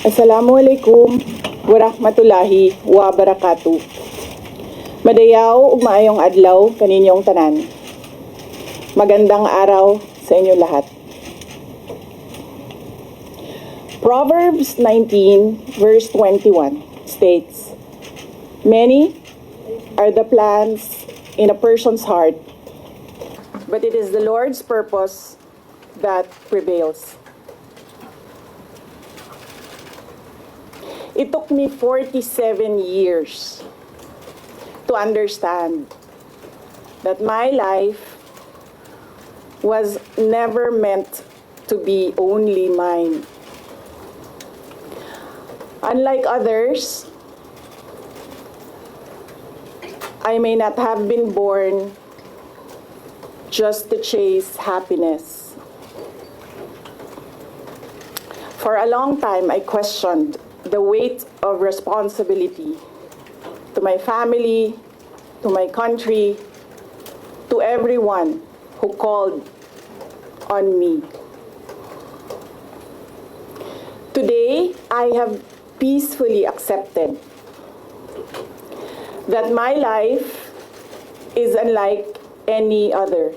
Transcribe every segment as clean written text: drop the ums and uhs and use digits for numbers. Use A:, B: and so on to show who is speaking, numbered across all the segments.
A: Assalamualaikum warahmatullahi wabarakatuh. Madayaw ug maayong adlaw kaninyong tanan. Magandang araw sa inyo lahat. Proverbs 19 verse 21 states, "Many are the plans in a person's heart, but it is the Lord's purpose that prevails." It took me 47 years to understand that my life was never meant to be only mine. Unlike others, I may not have been born just to chase happiness. For a long time, I questioned the weight of responsibility to my family, to my country, to everyone who called on me. Today, I have peacefully accepted that my life is unlike any other.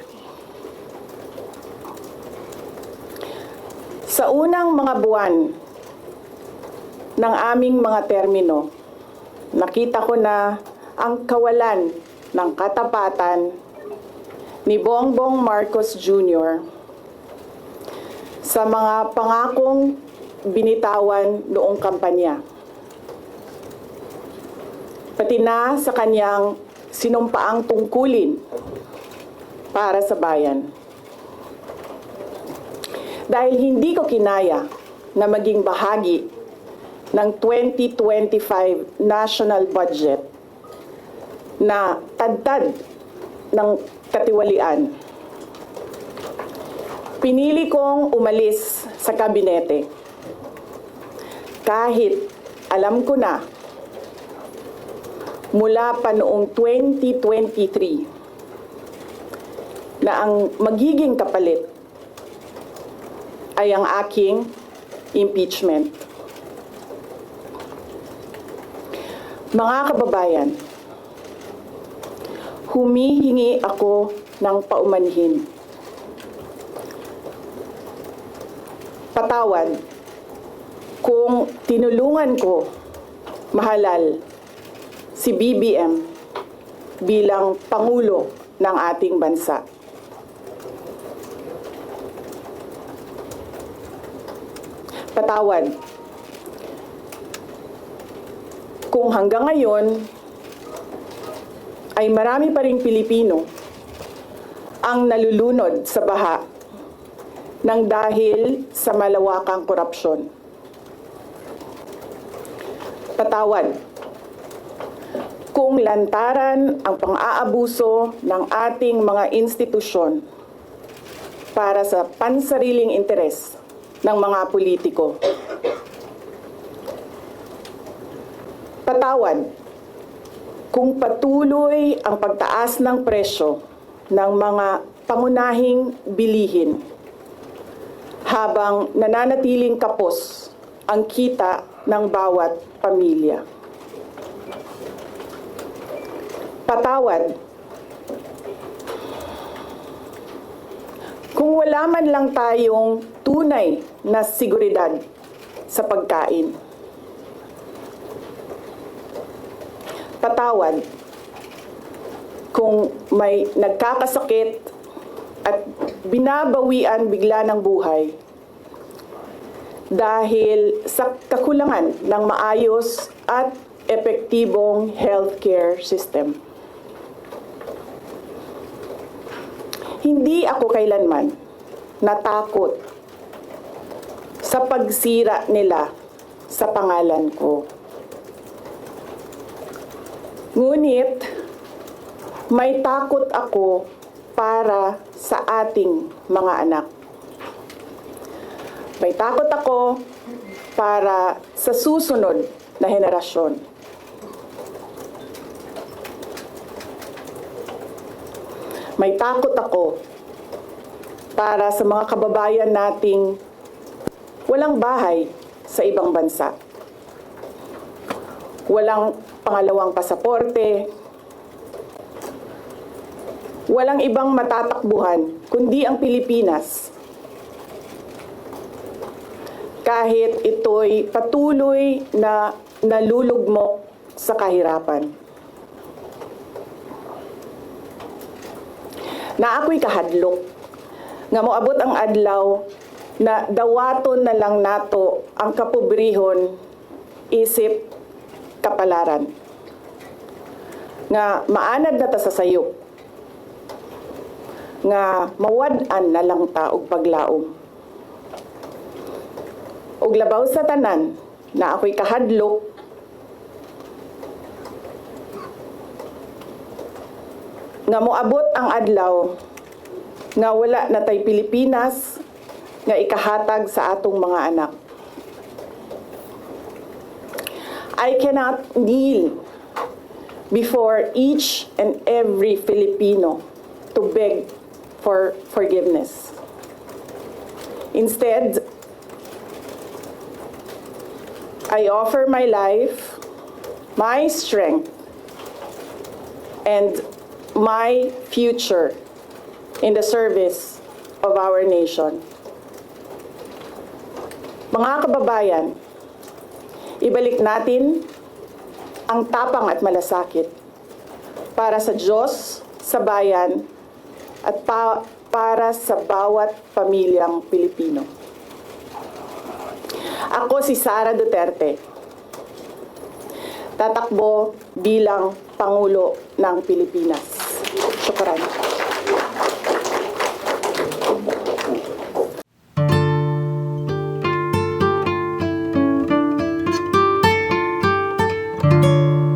A: Sa unang mga buwan ng aming mga termino, nakita ko na ang kawalan ng katapatan ni Bongbong Marcos Jr. sa mga pangakong binitawan noong kampanya, pati na sa kanyang sinumpaang tungkulin para sa bayan. Dahil hindi ko kinaya na maging bahagi ng 2025 national budget na tadtad ng katiwalian, pinili kong umalis sa kabinete kahit alam ko na mula pa noong 2023 na ang magiging kapalit ay ang aking impeachment. Mga kababayan, humihingi ako ng paumanhin. Patawad kung tinulungan ko mahalal si BBM bilang Pangulo ng ating bansa. Patawad kung hanggang ngayon ay marami pa ring Pilipino ang nalulunod sa baha ng dahil sa malawakang korupsyon. Patawad kung lantaran ang pang-aabuso ng ating mga institusyon para sa pansariling interes ng mga politiko. Patawad kung patuloy ang pagtaas ng presyo ng mga pangunahing bilihin habang nananatiling kapos ang kita ng bawat pamilya. Patawad kung wala man lang tayong tunay na seguridad sa pagkain. Patawad kung may nagkakasakit at binabawian bigla ng buhay dahil sa kakulangan ng maayos at epektibong healthcare system. Hindi ako kailanman natakot sa pagsira nila sa pangalan ko. Ngunit, may takot ako para sa ating mga anak. May takot ako para sa susunod na henerasyon. May takot ako para sa mga kababayan nating walang bahay sa ibang bansa. Walang pangalawang pasaporte, walang ibang matatakbuhan kundi ang Pilipinas. Kahit ito'y patuloy na nalulugmok sa kahirapan. Na ako'y kahadlok, nga moabot ang adlaw na dawaton na lang nato ang kapobrihon isip kapalaran. Nga maanad na ta sa sayop, nga mawad-an na lang ta og paglaom. Og labaw sa tanan na ako'y kahadlok, nga moabot ang adlaw nga wala na tay Pilipinas nga ikahatag sa atong mga anak. I cannot kneel before each and every Filipino to beg for forgiveness. Instead, I offer my life, my strength, and my future in the service of our nation. Mga kababayan, ibalik natin ang tapang at malasakit para sa Diyos, sa bayan, at para sa bawat pamilyang Pilipino. Ako si Sara Duterte, tatakbo bilang Pangulo ng Pilipinas. Syukran.